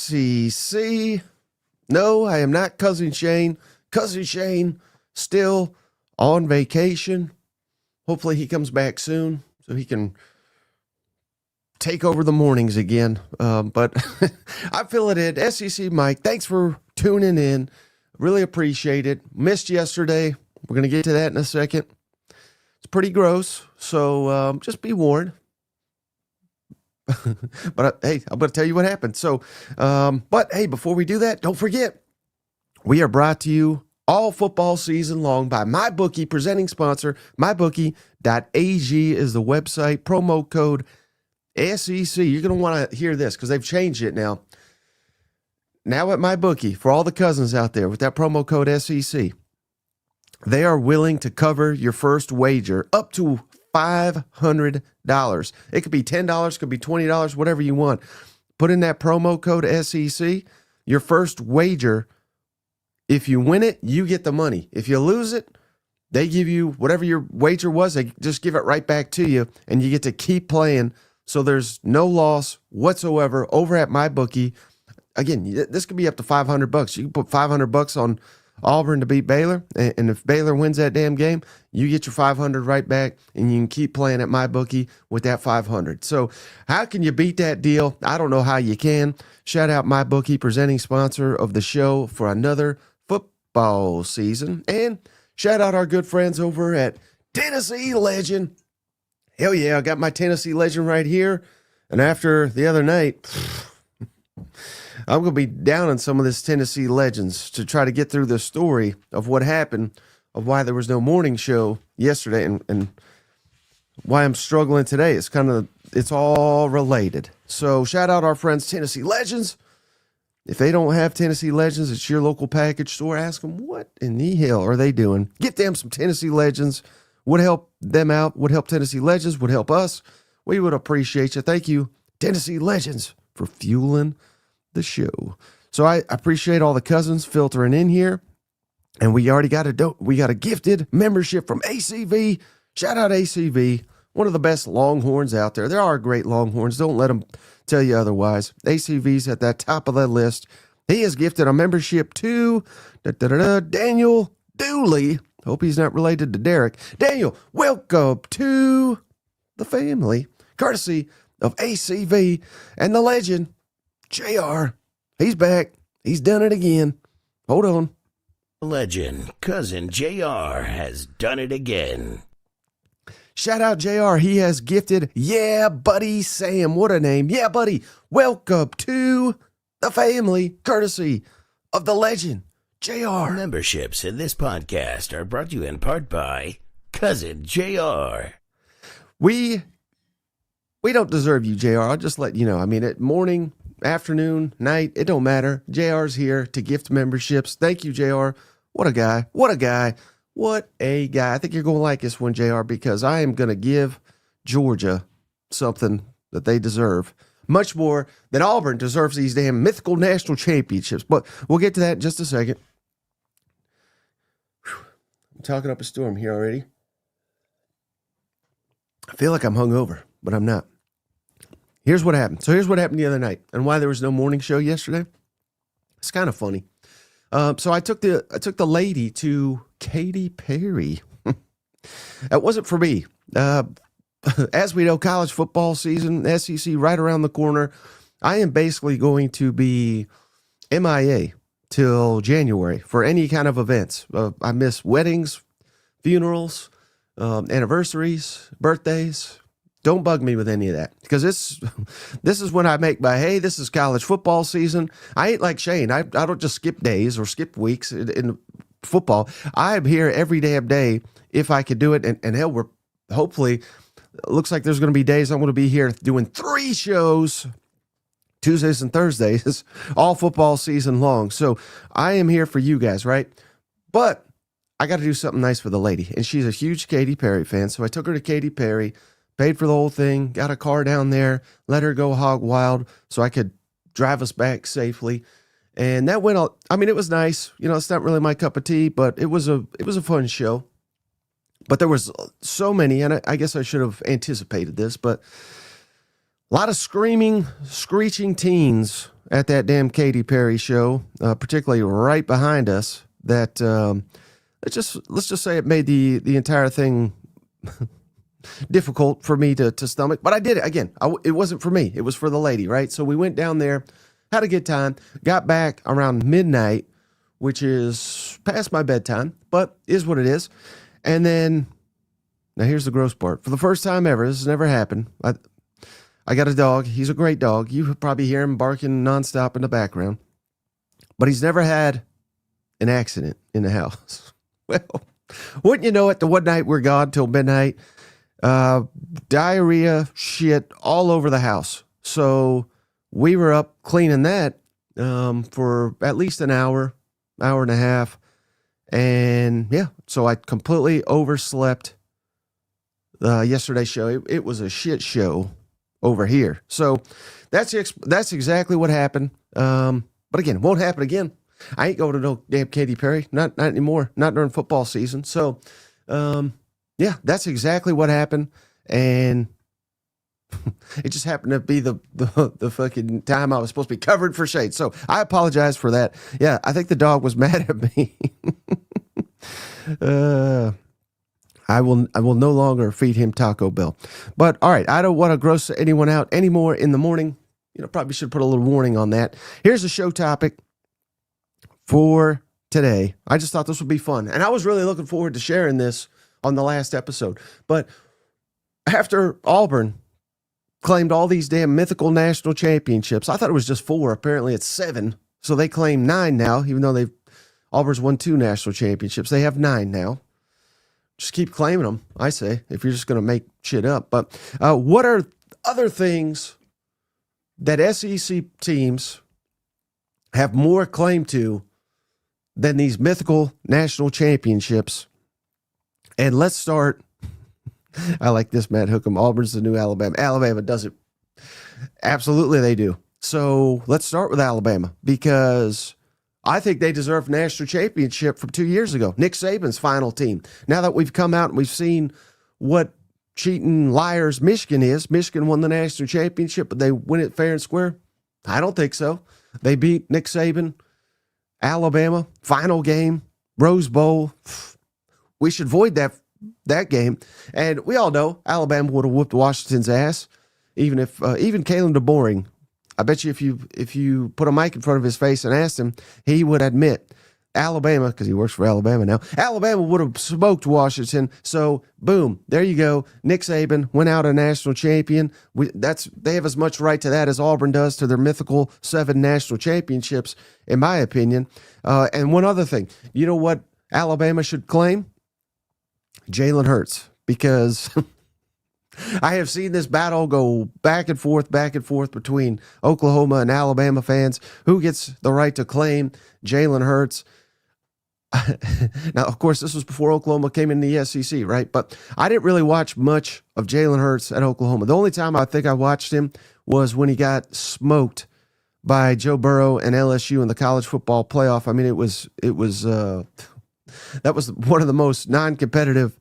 SEC. No, I am not Cousin Shane. Cousin Shane still on vacation. Hopefully he comes back soon so he can take over the mornings again. But I fill it in. SEC Mike, thanks for tuning in. Really appreciate it. Missed yesterday. We're going to get to that in a second. It's pretty gross, so just be warned. But hey, I'm going to tell you what happened. So, but hey, before we do that, don't forget, we are brought to you all football season long by MyBookie, presenting sponsor. MyBookie.ag is the website. Promo code SEC. You're going to want to hear this because they've changed it now. Now at MyBookie, for all the cousins out there with that promo code SEC, they are willing to cover your first wager up to $500. It could be $10, could be $20, whatever you want. Put in that promo code SEC. Your first wager, if you win it, you get the money. If you lose it, they give you whatever your wager was. They just give it right back to you, and you get to keep playing. So there's no loss whatsoever over at MyBookie. Again, this could be up to $500. You can put $500 on Auburn to beat Baylor, and if Baylor wins that damn game, you get your $500 right back, and you can keep playing at MyBookie with that $500. So how can you beat that deal? I don't know how you can. Shout out MyBookie, presenting sponsor of the show for another football season, and shout out our good friends over at Tennessee Legend. Hell yeah, I got my Tennessee Legend right here, and after the other night, I'm going to be down on some of this Tennessee Legends to try to get through the story of what happened, of why there was no morning show yesterday, and why I'm struggling today. It's all related. So shout out our friends, Tennessee Legends. If they don't have Tennessee Legends, it's your local package store. Ask them, what in the hell are they doing? Get them some Tennessee Legends. Would help them out, would help Tennessee Legends, would help us. We would appreciate you. Thank you, Tennessee Legends, for fueling the show. So I appreciate all the cousins filtering in here, and we already got a gifted membership from ACV. Shout out ACV, one of the best Longhorns out there. There are great Longhorns. Don't let them tell you otherwise. ACV's at that top of that list. He has gifted a membership to Daniel Dooley. Hope he's not related to Derek. Daniel, welcome to the family, courtesy of ACV and the legend, JR. He's back. He's done it again. Hold on. Legend, cousin JR has done it again. Shout out JR. He has gifted, yeah, buddy Sam. What a name. Yeah, buddy. Welcome to the family, courtesy of the legend, JR. Memberships in this podcast are brought to you in part by cousin JR. We don't deserve you, JR. I'll just let you know. I mean, at morning, afternoon, night, it don't matter. JR's here to gift memberships. Thank you, JR. What a guy. What a guy. What a guy. I think you're going to like this one, JR, because I am going to give Georgia something that they deserve. Much more than Auburn deserves these damn mythical national championships. But we'll get to that in just a second. I'm talking up a storm here already. I feel like I'm hungover, but I'm not. Here's what happened. So here's what happened the other night and why there was no morning show yesterday. It's kind of funny. So I took the lady to Katy Perry. That wasn't for me. As we know, college football season, SEC right around the corner. I am basically going to be MIA till January for any kind of events. I miss weddings, funerals, anniversaries, birthdays. Don't bug me with any of that, because this is when I make my, hey, this is college football season. I ain't like Shane. I don't just skip days or skip weeks in football. I am here every damn day if I could do it. And hell, we're hopefully, looks like there's going to be days I'm going to be here doing 3 shows, Tuesdays and Thursdays, all football season long. So I am here for you guys, right? But I got to do something nice for the lady. And she's a huge Katy Perry fan. So I took her to Katy Perry, paid for the whole thing, got a car down there, let her go hog wild so I could drive us back safely. And that went all, I mean, it was nice. You know, it's not really my cup of tea, but it was a fun show. But there was so many, and I guess I should have anticipated this, but A lot of screaming, screeching teens at that damn Katy Perry show, particularly right behind us. That let's just say it made the entire thing difficult for me to stomach. But I did it again. It wasn't for me. It was for the lady, right? So we went down there, had a good time, got back around midnight, which is past my bedtime, but is what it is. And then, now here's the gross part. For the first time ever, this has never happened. I got a dog. He's a great dog. You probably hear him barking nonstop in the background. But he's never had an accident in the house. Well, wouldn't you know it, the one night we're gone till midnight, diarrhea, shit all over the house. So we were up cleaning that for at least an hour and a half. And yeah, so I completely overslept yesterday's show. It was a shit show over here. So that's exactly what happened. But again, won't happen again. I ain't going to no damn Katy Perry. Not anymore. Not during football season. So, yeah, that's exactly what happened. And it just happened to be the fucking time I was supposed to be covered for shade. So I apologize for that. Yeah, I think the dog was mad at me. I will no longer feed him Taco Bell. But all right, I don't want to gross anyone out anymore in the morning. Probably should put a little warning on that. Here's the show topic for today. I just thought this would be fun. And I was really looking forward to sharing this on the last episode. But after Auburn claimed all these damn mythical national championships, I thought it was just 4. Apparently it's 7. So they claim 9 now, even though Auburn's won 2 national championships. They have 9 now. Just keep claiming them, I say, if you're just going to make shit up. But what are other things that SEC teams have more claim to than these mythical national championships? And let's start. I like this, Matt Hookham. Auburn's the new Alabama. Alabama does it. Absolutely, they do. So let's start with Alabama, because I think they deserve national championship from 2 years ago. Nick Saban's final team. Now that we've come out and we've seen what cheating liars Michigan is, Michigan won the national championship, but they win it fair and square? I don't think so. They beat Nick Saban, Alabama, final game, Rose Bowl. We should void that game. And we all know Alabama would have whooped Washington's ass, even Kalen DeBoring. I bet you if you put a mic in front of his face and asked him, he would admit Alabama, because he works for Alabama now, Alabama would have smoked Washington. So, boom, there you go. Nick Saban went out a national champion. They have as much right to that as Auburn does to their mythical 7 national championships, in my opinion. And one other thing, you know what Alabama should claim? Jalen Hurts, because I have seen this battle go back and forth between Oklahoma and Alabama fans. Who gets the right to claim Jalen Hurts? Now, of course, this was before Oklahoma came in the SEC, right? But I didn't really watch much of Jalen Hurts at Oklahoma. The only time I think I watched him was when he got smoked by Joe Burrow and LSU in the college football playoff. I mean, it was that was one of the most non-competitive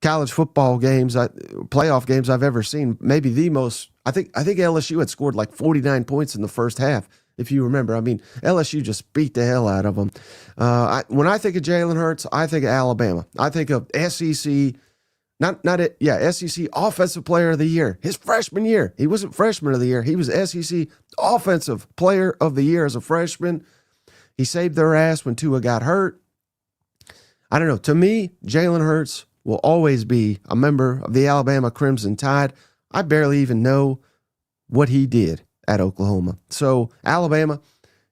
college football games, playoff games I've ever seen. Maybe the most. I think LSU had scored like 49 points in the first half, if you remember. I mean, LSU just beat the hell out of them. When I think of Jalen Hurts, I think of Alabama. I think of SEC, SEC Offensive Player of the Year. His freshman year, he wasn't Freshman of the Year. He was SEC Offensive Player of the Year as a freshman. He saved their ass when Tua got hurt. I don't know. To me, Jalen Hurts will always be a member of the Alabama Crimson Tide. I barely even know what he did at Oklahoma. So, Alabama,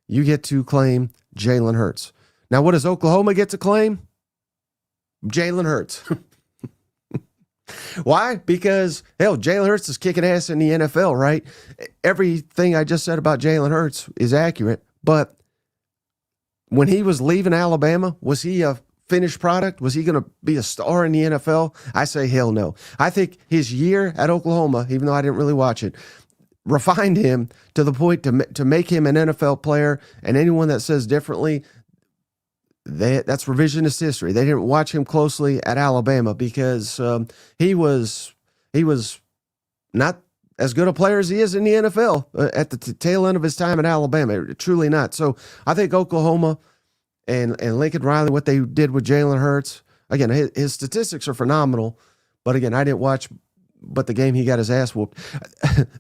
you get to claim Jalen Hurts. Now, what does Oklahoma get to claim? Jalen Hurts. Why? Because, hell, Jalen Hurts is kicking ass in the NFL, right? Everything I just said about Jalen Hurts is accurate, but when he was leaving Alabama, was he a finished product? Was he going to be a star in the NFL? I say hell no. I think his year at Oklahoma, even though I didn't really watch it, refined him to the point to make him an NFL player, and anyone that says differently, that's revisionist history. They didn't watch him closely at Alabama because he was not as good a player as he is in the NFL at the tail end of his time at Alabama. Truly not. So I think Oklahoma and Lincoln Riley, what they did with Jalen Hurts, again, his statistics are phenomenal. But again, I didn't watch but the game he got his ass whooped.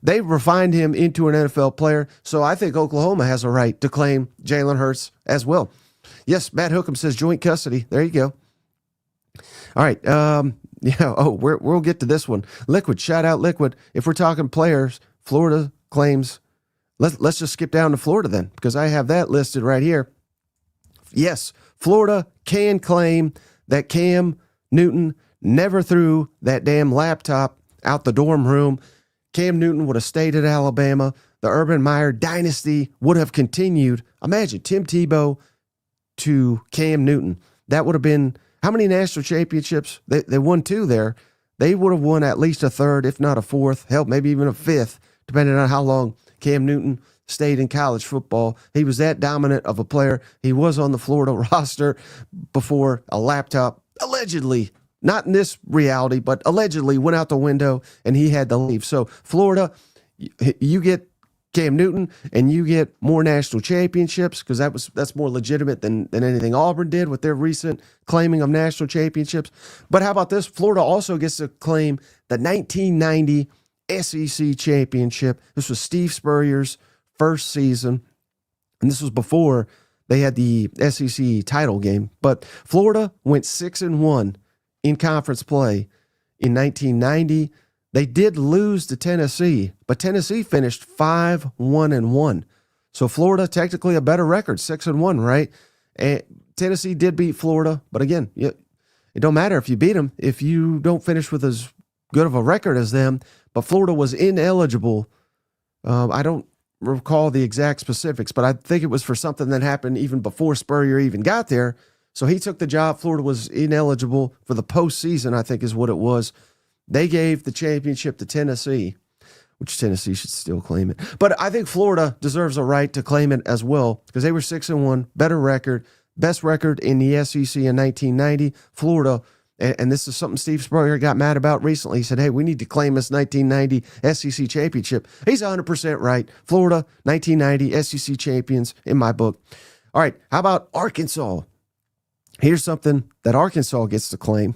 They refined him into an NFL player. So I think Oklahoma has a right to claim Jalen Hurts as well. Yes, Matt Hookham says joint custody. There you go. All right. We'll get to this one. Liquid, shout out Liquid. If we're talking players, Florida claims. Let's just skip down to Florida then, because I have that listed right here. Yes, Florida can claim that Cam Newton never threw that damn laptop out the dorm room. Cam Newton would have stayed at Alabama. The Urban Meyer dynasty would have continued. Imagine Tim Tebow to Cam Newton. That would have been, how many national championships? They won 2 there. They would have won at least a third, if not a fourth, hell, maybe even a fifth, depending on how long Cam Newton stayed in college football. He was that dominant of a player. He was on the Florida roster before a laptop, allegedly, not in this reality, but allegedly went out the window and he had to leave. So Florida, you get Cam Newton and you get more national championships, because that's more legitimate than anything Auburn did with their recent claiming of national championships. But how about this? Florida also gets to claim the 1990 SEC championship. This was Steve Spurrier's first season, and this was before they had the SEC title game. But Florida went 6-1 in conference play in 1990. They did lose to Tennessee, but Tennessee finished 5-1-1. So Florida, technically a better record, 6-1, right? And Tennessee did beat Florida, but again, it don't matter if you beat them if you don't finish with as good of a record as them. But Florida was ineligible. I don't recall the exact specifics, but I think it was for something that happened even before Spurrier even got there. So he took the job. Florida was ineligible for the postseason, I think is what it was. They gave the championship to Tennessee, which Tennessee should still claim it. But I think Florida deserves a right to claim it as well, because they were 6-1, better record, best record in the SEC in 1990. Florida, and this is something Steve Spurrier got mad about recently. He said, hey, we need to claim this 1990 SEC championship. He's 100% right. Florida, 1990 SEC champions in my book. All right, how about Arkansas? Here's something that Arkansas gets to claim.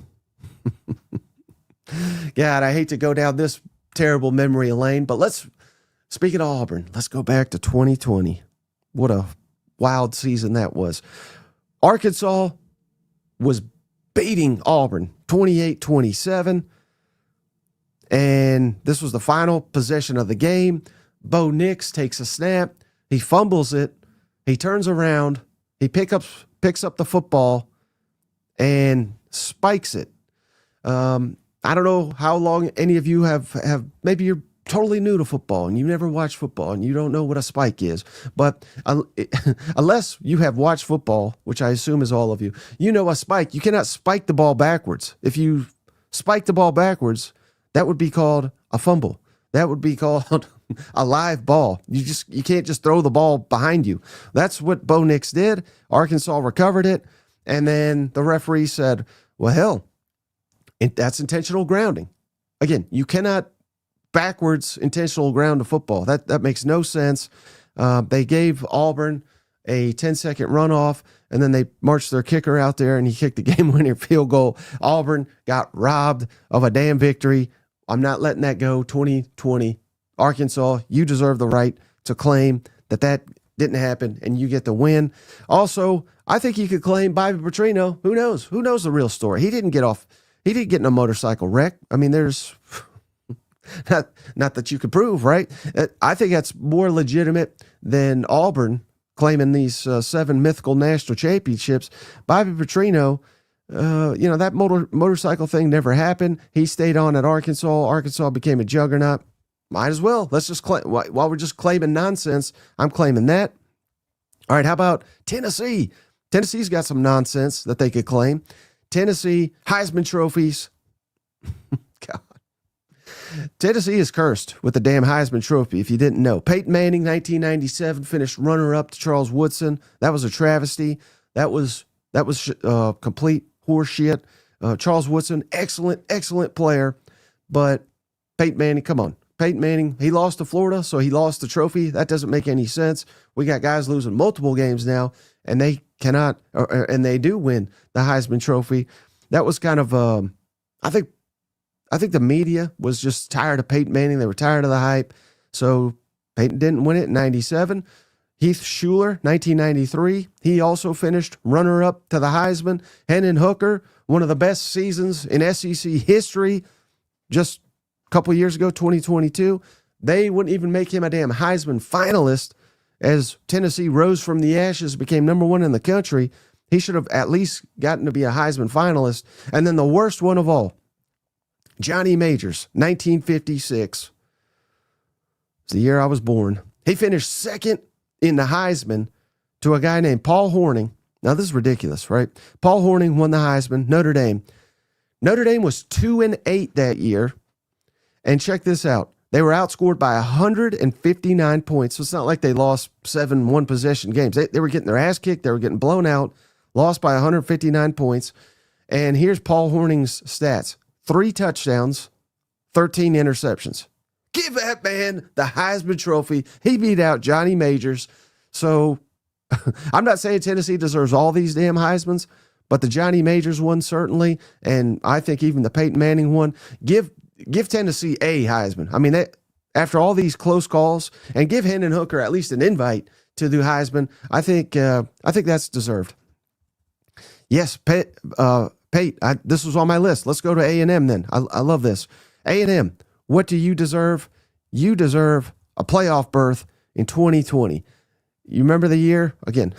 God, I hate to go down this terrible memory lane, but speaking of Auburn, let's go back to 2020. What a wild season that was. Arkansas was beating Auburn 28-27, and this was the final possession of the game. Bo Nix takes a snap. He fumbles it. He turns around. He picks up the football and spikes it. I don't know how long any of you have maybe you're totally new to football and you've never watched football and you don't know what a spike is. But unless you have watched football, which I assume is all of you, you know a spike. You cannot spike the ball backwards. If you spike the ball backwards, that would be called a fumble. That would be called a live ball. You can't just throw the ball behind you. That's what Bo Nix did. Arkansas recovered it. And then the referee said, well, hell, that's intentional grounding. Again, you cannot backwards intentional ground a football. That makes no sense. They gave Auburn a 10-second runoff, and then they marched their kicker out there, and he kicked the game-winning field goal. Auburn got robbed of a damn victory. I'm not letting that go. 2020. Arkansas, you deserve the right to claim that didn't happen, and you get the win. Also, I think you could claim Bobby Petrino. Who knows? Who knows the real story? He didn't get in a motorcycle wreck. I mean, there's not that you could prove, right? I think that's more legitimate than Auburn claiming these 7 mythical national championships. Bobby Petrino, that motorcycle thing never happened. He stayed on at Arkansas. Arkansas became a juggernaut. Might as well. Let's just claim, while we're just claiming nonsense, I'm claiming that. All right, how about Tennessee? Tennessee's got some nonsense that they could claim. Tennessee, Heisman trophies. God. Tennessee is cursed with the damn Heisman trophy, if you didn't know. Peyton Manning, 1997, finished runner-up to Charles Woodson. That was a travesty. That was complete horseshit. Charles Woodson, excellent player. But Peyton Manning, come on. Peyton Manning, he lost to Florida, so he lost the trophy. That doesn't make any sense. We got guys losing multiple games now, and they cannot, and they do win the Heisman Trophy. That was kind of, I think the media was just tired of Peyton Manning. They were tired of the hype. So Peyton didn't win it in 97. Heath Schuler, 1993. He also finished runner-up to the Heisman. Hendon Hooker, one of the best seasons in SEC history, just a couple years ago, 2022. They wouldn't even make him a damn Heisman finalist as Tennessee rose from the ashes, became number one in the country. He should have at least gotten to be a Heisman finalist. And then the worst one of all, Johnny Majors, 1956. It's the year I was born. He finished second in the Heisman to a guy named Paul Hornung. Now, this is ridiculous, right? Paul Hornung won the Heisman, Notre Dame. Notre Dame was 2-8 that year. And check this out. They were outscored by 159 points. So it's not like they lost 7 one-possession games. They were getting their ass kicked. They were getting blown out, lost by 159 points. And here's Paul Hornung's stats. 3 touchdowns, 13 interceptions. Give that man the Heisman Trophy. He beat out Johnny Majors. So I'm not saying Tennessee deserves all these damn Heismans, but the Johnny Majors one certainly, and I think even the Peyton Manning one, give Tennessee a Heisman. I mean, after all these close calls, and give Hendon Hooker at least an invite to the Heisman, I think that's deserved. Yes, Pate, this was on my list. Let's go to A&M then. I love this. A&M, what do you deserve? You deserve a playoff berth in 2020. You remember the year? Again,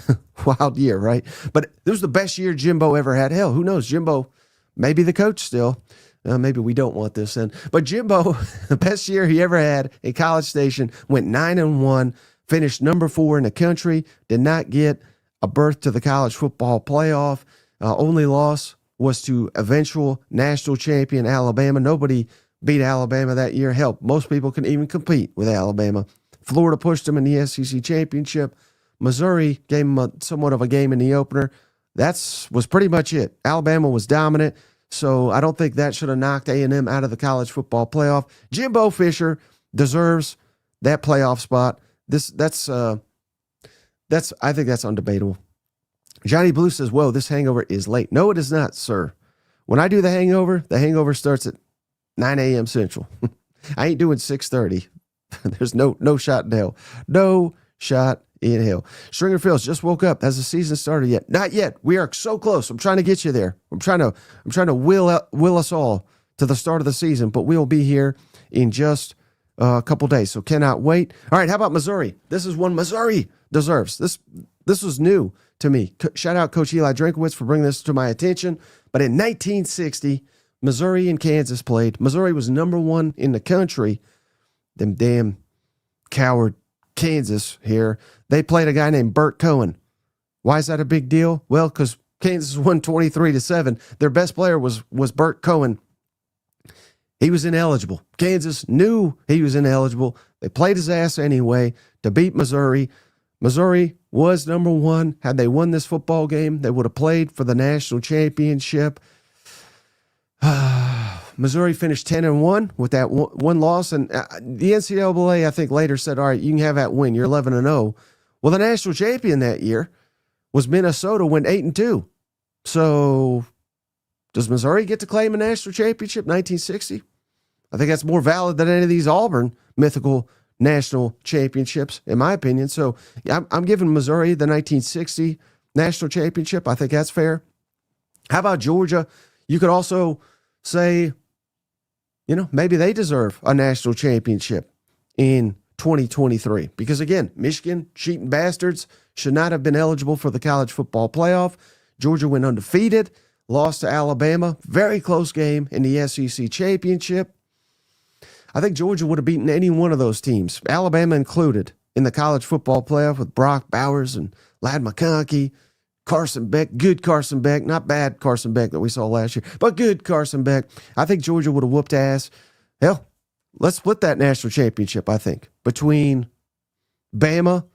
wild year, right? But this was the best year Jimbo ever had. Hell, who knows? Jimbo may be the coach still. Maybe we don't want this then. But Jimbo, the best year he ever had in College Station, went 9-1, finished number 4 in the country, did not get a berth to the college football playoff. Only loss was to eventual national champion Alabama. Nobody beat Alabama that year. Hell, most people couldn't even compete with Alabama. Florida pushed them in the SEC championship. Missouri gave them somewhat of a game in the opener. That was pretty much it. Alabama was dominant, so I don't think that should have knocked A&M out of the college football playoff. Jimbo Fisher deserves that playoff spot. I think that's undebatable. Johnny Blue says, whoa, this hangover is late. No, it is not, sir. When I do the hangover starts at 9 a.m. Central. I ain't doing 6:30. There's no shot in hell. No shot in hell. Stringer Fields just woke up. Has the season started yet? Not yet. We are so close. I'm trying to get you there. I'm trying to will us all to the start of the season, but we'll be here in just a couple days. So cannot wait. All right, how about Missouri? This is one Missouri deserves. This was new to me. Shout out Coach Eli Drinkowitz for bringing this to my attention. But in 1960, Missouri and Kansas played. Missouri was number 1 in the country. Them damn coward Kansas here. They played a guy named Burt Cohen. Why is that a big deal? Well, because Kansas won 23-7. Their best player was Burt Cohen. He was ineligible. Kansas knew he was ineligible. They played his ass anyway to beat Missouri. Missouri was number 1. Had they won this football game, they would have played for the national championship. Missouri finished 10-1 with that one loss, and the NCAA, I think, later said, all right, you can have that win. You're 11-0. Well, the national champion that year was Minnesota, went 8-2. So does Missouri get to claim a national championship 1960? I think that's more valid than any of these Auburn mythical national championships, in my opinion. So I'm giving Missouri the 1960 national championship. I think that's fair. How about Georgia? You could also say, maybe they deserve a national championship in 2023. Because again, Michigan, cheating bastards, should not have been eligible for the college football playoff. Georgia went undefeated, lost to Alabama. Very close game in the SEC championship. I think Georgia would have beaten any one of those teams, Alabama included, in the college football playoff with Brock Bowers and Ladd McConkey, Carson Beck, good Carson Beck, not bad Carson Beck that we saw last year, but good Carson Beck. I think Georgia would have whooped ass. Hell, let's split that national championship, I think, between Bama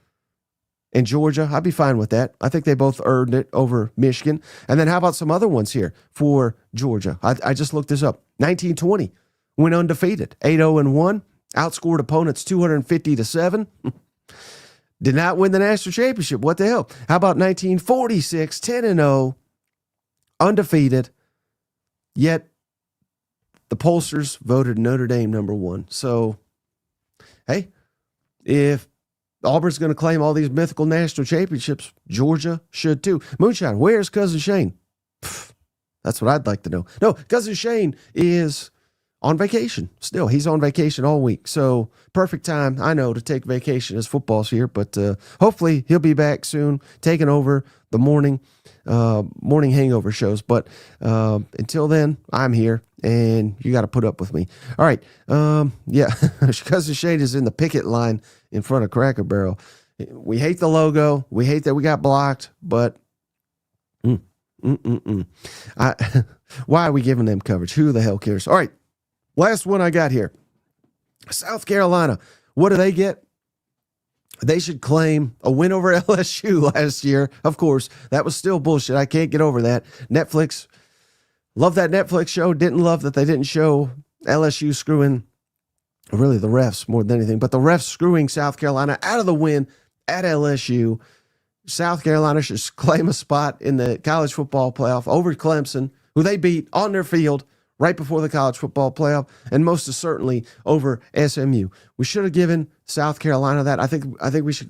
and Georgia. I'd be fine with that. I think they both earned it over Michigan. And then how about some other ones here for Georgia? I just looked this up. 1920, went undefeated, 8-0-1. outscored opponents 250-7. Did not win the national championship. What the hell? How about 1946, 10-0, undefeated, yet the pollsters voted Notre Dame number 1. So, hey, if Auburn's going to claim all these mythical national championships, Georgia should too. Moonshine, where's Cousin Shane? Pfft, that's what I'd like to know. No, Cousin Shane is on vacation still. He's on vacation all week. So perfect time, I know, to take vacation as football's here. But hopefully he'll be back soon, taking over the morning hangover shows. But until then, I'm here, and you got to put up with me. All right. Yeah, Cousin Shane is in the picket line in front of Cracker Barrel. We hate the logo. We hate that we got blocked, but why are we giving them coverage? Who the hell cares? All right. Last one I got here. South Carolina. What do they get? They should claim a win over LSU last year. Of course, that was still bullshit. I can't get over that. Netflix, love that Netflix show. Didn't love that they didn't show LSU screwing, really the refs more than anything, but the refs screwing South Carolina out of the win at LSU. South Carolina should claim a spot in the college football playoff over Clemson, who they beat on their field right before the college football playoff, and most certainly over SMU. We should have given South Carolina that. I think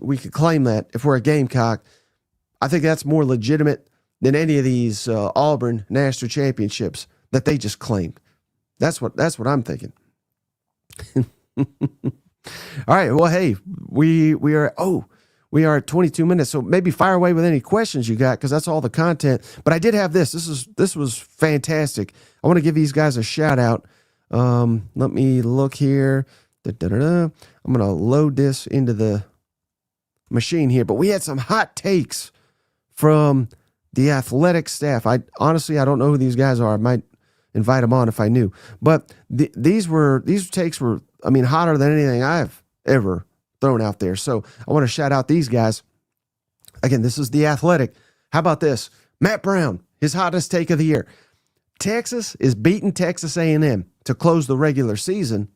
we could claim that if we're a Gamecock. I think that's more legitimate than any of these Auburn national championships that they just claimed. That's what I'm thinking. All right. Well, hey, we are at 22 minutes, so maybe fire away with any questions you got, because that's all the content. But I did have this. This was fantastic. I want to give these guys a shout out. Let me look here. I'm going to load this into the machine here. But we had some hot takes from the athletic staff. I don't know who these guys are. I might invite them on if I knew. But these takes were, hotter than anything I've ever thrown out there. So I want to shout out these guys. Again, this is the Athletic. How about this? Matt Brown, his hottest take of the year. Texas is beating Texas A&M to close the regular season,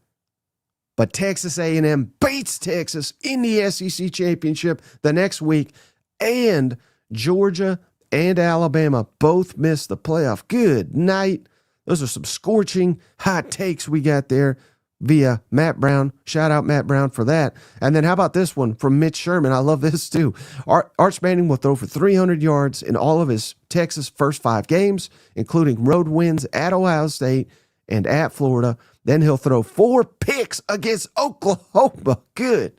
but Texas A&M beats Texas in the SEC championship the next week, and Georgia and Alabama both missed the playoff. Good night. Those are some scorching hot takes we got there via Matt Brown. Shout out Matt Brown for that. And then how about this one from Mitch Sherman? I love this too. Arch Manning will throw for 300 yards in all of his Texas first 5 games, including road wins at Ohio State and at Florida. Then he'll throw 4 picks against Oklahoma. Good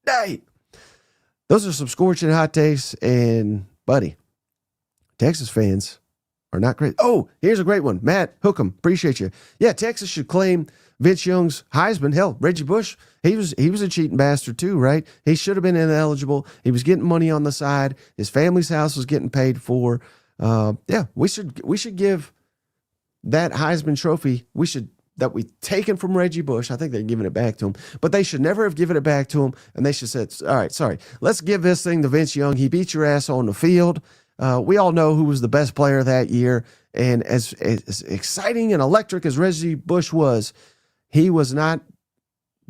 night. Those are some scorching hot takes. And buddy, Texas fans are not great. Oh, here's a great one. Matt Hookham, appreciate you. Yeah, Texas should claim Vince Young's Heisman. Hell, Reggie Bush, he was a cheating bastard too, right? He should have been ineligible. He was getting money on the side. His family's house was getting paid for. Yeah, we should give that Heisman trophy. That we taken from Reggie Bush. I think they're giving it back to him, but they should never have given it back to him. And they should have said, all right, sorry, let's give this thing to Vince Young. He beat your ass on the field. We all know who was the best player that year. And as exciting and electric as Reggie Bush was, he was not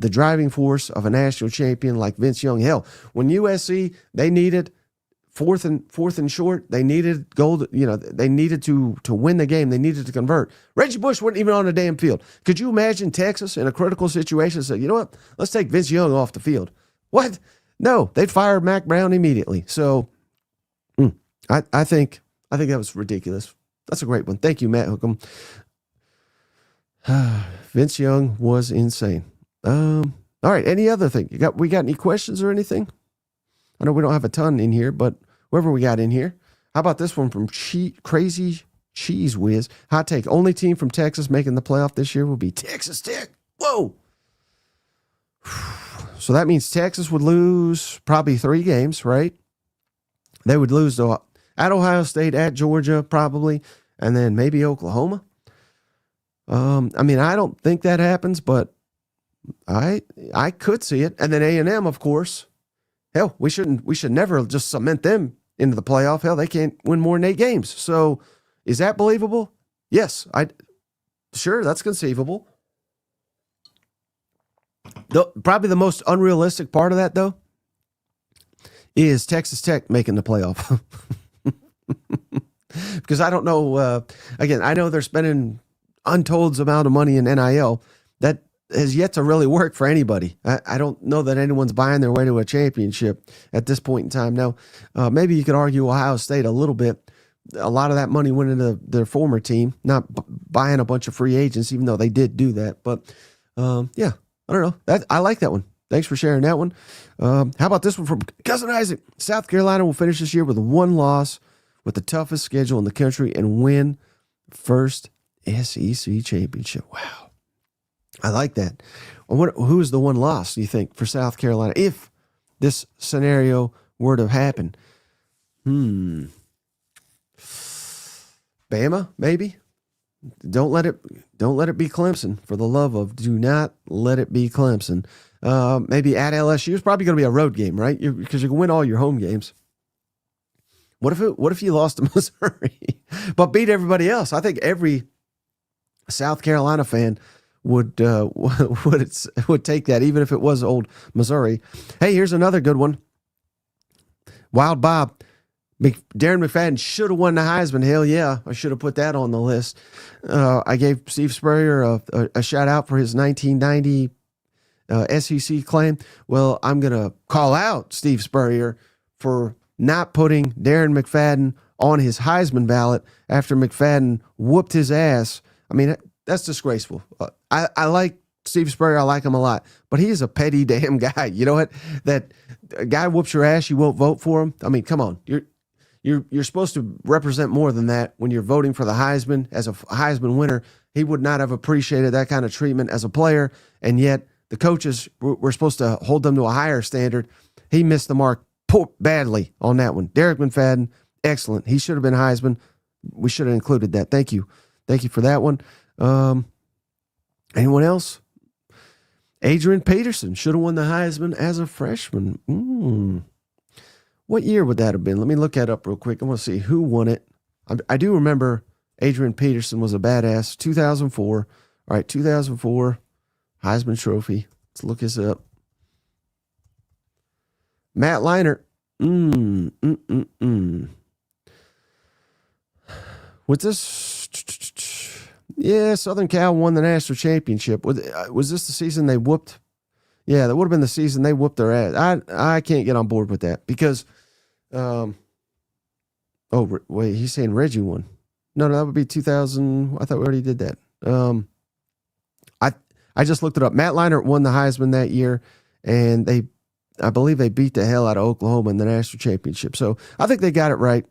the driving force of a national champion like Vince Young. Hell, when USC, they needed fourth and short, they needed gold, they needed to win the game. They needed to convert. Reggie Bush wasn't even on the damn field. Could you imagine Texas in a critical situation say, you know what, let's take Vince Young off the field? What? No, they'd fire Mac Brown immediately. So I think that was ridiculous. That's a great one. Thank you, Matt Hookham. Vince Young was insane. All right. Any other thing? We got any questions or anything? I know we don't have a ton in here, but whoever we got in here. How about this one from Crazy Cheese Whiz? Hot take. Only team from Texas making the playoff this year will be Texas Tech. Whoa. So that means Texas would lose probably 3 games, right? They would lose at Ohio State, at Georgia, probably, and then maybe Oklahoma. I don't think that happens, but I could see it. And then A&M, of course. Hell, we should never just cement them into the playoff. Hell, they can't win more than 8 games. So is that believable? Yes, sure, that's conceivable. Probably the most unrealistic part of that, though, is Texas Tech making the playoff. Because I don't know, again, I know they're spending untold amount of money in NIL. That has yet to really work for anybody. I don't know that anyone's buying their way to a championship at this point in time. Now, maybe you could argue Ohio State a little bit. A lot of that money went into their former team, not buying a bunch of free agents, even though they did do that. But, yeah, I don't know. I like that one. Thanks for sharing that one. How about this one from Cousin Isaac? South Carolina will finish this year with one loss, with the toughest schedule in the country, and win first SEC championship. Wow. I like that. Who is the one loss, you think, for South Carolina if this scenario were to happen? Bama, maybe? Don't let it be Clemson. For the love of, do not let it be Clemson. Maybe at LSU. It's probably going to be a road game, right? Because you can win all your home games. What if you lost to Missouri, but beat everybody else? I think every South Carolina fan would take that, even if it was old Missouri. Hey, here's another good one. Wild Bob, Darren McFadden should have won the Heisman. Hell yeah, I should have put that on the list. I gave Steve Spurrier a shout out for his 1990 SEC claim. Well, I'm gonna call out Steve Spurrier for not putting Darren McFadden on his Heisman ballot after McFadden whooped his ass. I mean, that's disgraceful. I like Steve Spurrier. I like him a lot, but he is a petty damn guy. You know what? That a guy whoops your ass, you won't vote for him. I mean, come on. You're supposed to represent more than that when you're voting for the Heisman as a Heisman winner. He would not have appreciated that kind of treatment as a player, and yet the coaches were supposed to hold them to a higher standard. He missed the mark badly on that one. Derek McFadden, excellent. He should have been Heisman. We should have included that. Thank you for that one. Anyone else? Adrian Peterson should have won the Heisman as a freshman. What year would that have been? Let me look that up real quick. I want to see who won it. I do remember Adrian Peterson was a badass. 2004. All right, 2004 Heisman Trophy. Let's look this up. Matt Leinart. With this, yeah, Southern Cal won the national championship. Was this the season they whooped? Yeah, that would have been the season they whooped their ass. I can't get on board with that because, wait, he's saying Reggie won. No, that would be 2000. I thought we already did that. I just looked it up. Matt Leinart won the Heisman that year, and I believe they beat the hell out of Oklahoma in the national championship. So I think they got it right.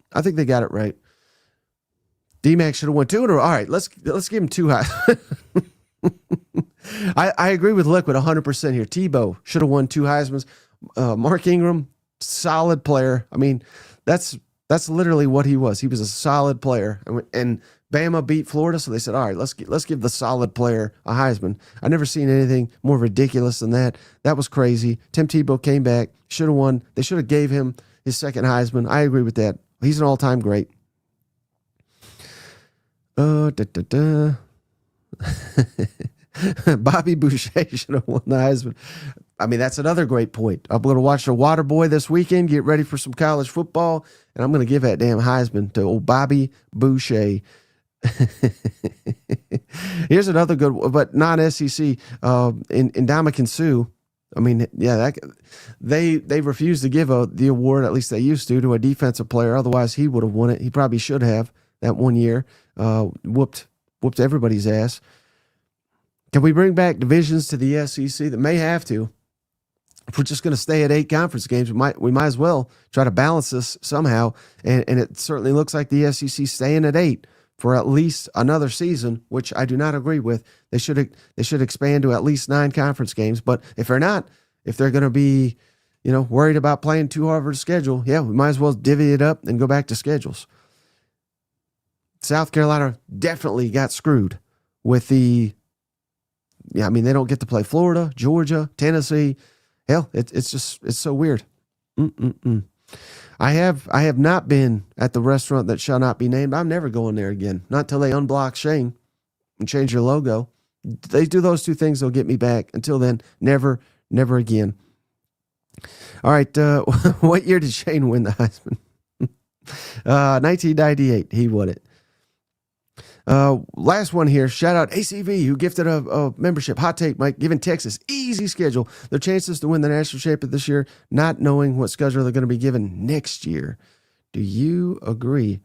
D-Mac should have won 2 in a row. All right, let's give him 2 high. I agree with Liquid 100% here. Tebow should have won 2 Heismans. Mark Ingram, solid player. I mean, that's literally what he was. He was a solid player. And Bama beat Florida, so they said, all right, let's give the solid player a Heisman. I've never seen anything more ridiculous than that. That was crazy. Tim Tebow came back, should have won. They should have gave him his second Heisman. I agree with that. He's an all-time great. Bobby Boucher should have won the Heisman. I mean, that's another great point. I'm going to watch the Water Boy this weekend, get ready for some college football, and I'm going to give that damn Heisman to old Bobby Boucher. Here's another good one, but non-SEC, in Ndamukong Suh. I mean, yeah, they refused to give the award, at least they used to a defensive player. Otherwise, he would have won it. He probably should have that one year. Whooped everybody's ass. Can we bring back divisions to the SEC? That may have to. If we're just going to stay at 8 conference games, we might as well try to balance this somehow. And it certainly looks like the SEC staying at 8 for at least another season, which I do not agree with. They should expand to at least 9 conference games. But if they're going to be, worried about playing too hard of a schedule, yeah, we might as well divvy it up and go back to schedules. South Carolina definitely got screwed with they don't get to play Florida, Georgia, Tennessee. Hell, it's so weird. I have not been at the restaurant that shall not be named. I'm never going there again. Not till they unblock Shane and change your logo. They do those two things, they'll get me back. Until then, never again. All right, what year did Shane win the Heisman? 1998, he won it. Last one here. Shout out ACV, who gifted a membership. Hot take, Mike. Giving Texas easy schedule. Their chances to win the national championship this year, not knowing what schedule they're going to be given next year. Do you agree?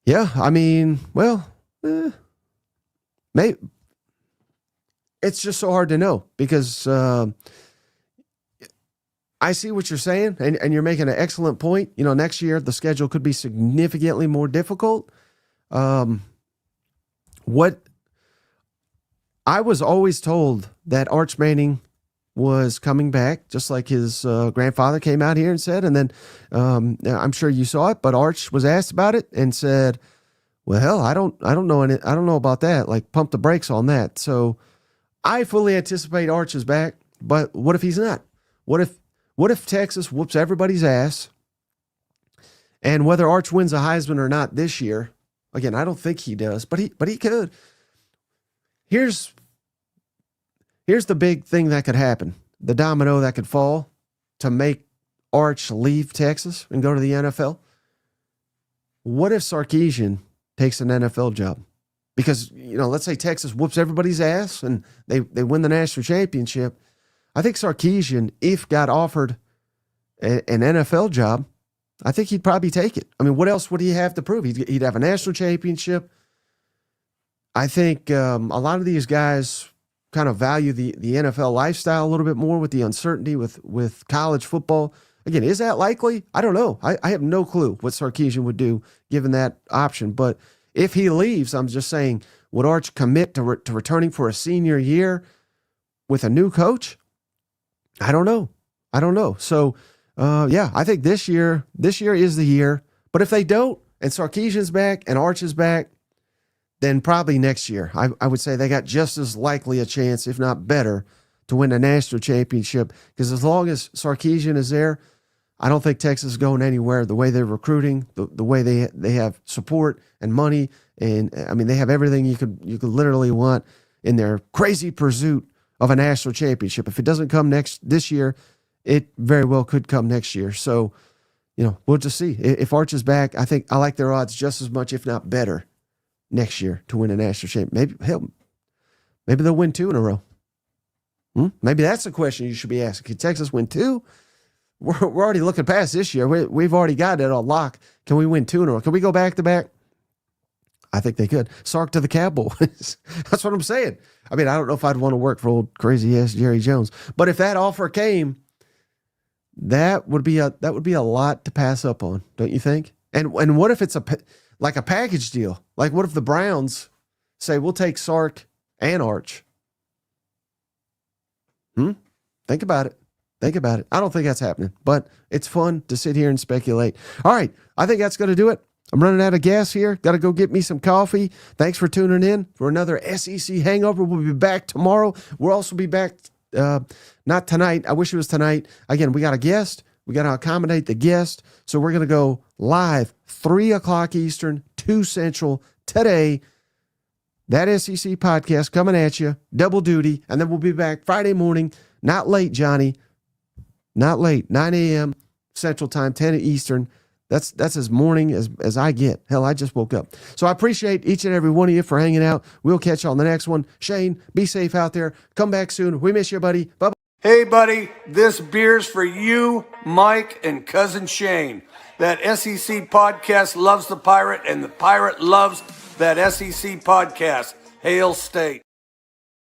Yeah, I mean, well, maybe. It's just so hard to know because I see what you're saying, and you're making an excellent point. You know, next year the schedule could be significantly more difficult. What I was always told that Arch Manning was coming back, just like his grandfather came out here and said. And then I'm sure you saw it, but Arch was asked about it and said, "Well, I don't know about that. Like, pump the brakes on that." So I fully anticipate Arch is back, but what if he's not? What if Texas whoops everybody's ass? And whether Arch wins a Heisman or not this year, again, I don't think he does, but he could. Here's the big thing that could happen, the domino that could fall to make Arch leave Texas and go to the NFL. What if Sarkisian takes an NFL job? Because, you know, let's say Texas whoops everybody's ass and they win the national championship. I think Sarkisian, if got offered an NFL job, I think he'd probably take it. I mean, what else would he have to prove? He'd have a national championship. I think a lot of these guys kind of value the NFL lifestyle a little bit more with the uncertainty with college football. Again, is that likely? I don't know. I have no clue what Sarkisian would do given that option. But if he leaves, I'm just saying, would Arch commit to returning for a senior year with a new coach? I don't know. So, yeah, I think this year is the year. But if they don't, and Sarkisian's back and Arch is back, then probably next year. I would say they got just as likely a chance, if not better, to win a national championship. Because as long as Sarkisian is there, I don't think Texas is going anywhere. The way they're recruiting, the way they have support and money, and I mean they have everything you could literally want in their crazy pursuit of a national championship. If it doesn't come this year, it very well could come next year. So, you know, we'll just see. If Arch is back, I think I like their odds just as much, if not better, next year to win a national championship. Maybe they'll win 2 in a row. Maybe that's a question you should be asking. Can Texas win 2? We're already looking past this year. We've already got it on lock. Can we win 2 in a row? Can we go back to back? I think they could. Sark to the Cowboys. That's what I'm saying. I mean, I don't know if I'd want to work for old crazy ass Jerry Jones, but if that offer came, that would be a lot to pass up on, don't you think? And what if it's like a package deal? Like, what if the Browns say we'll take Sark and Arch? Think about it. I don't think that's happening, but it's fun to sit here and speculate. All right, I think that's going to do it. I'm running out of gas here. Got to go get me some coffee. Thanks for tuning in for another SEC Hangover. We'll be back tomorrow. We'll also be back, not tonight. I wish it was tonight. Again, we got a guest. We got to accommodate the guest. So we're going to go live 3 o'clock Eastern, 2 Central today. That SEC podcast coming at you, double duty. And then we'll be back Friday morning. Not late, Johnny. Not late. 9 a.m. Central Time, 10 Eastern. That's as morning as I get. Hell, I just woke up. So I appreciate each and every one of you for hanging out. We'll catch you on the next one. Shane, be safe out there. Come back soon. We miss you, buddy. Bye-bye. Hey, buddy, this beer's for you, Mike, and Cousin Shane. That SEC podcast loves the Pirate, and the Pirate loves that SEC podcast. Hail State.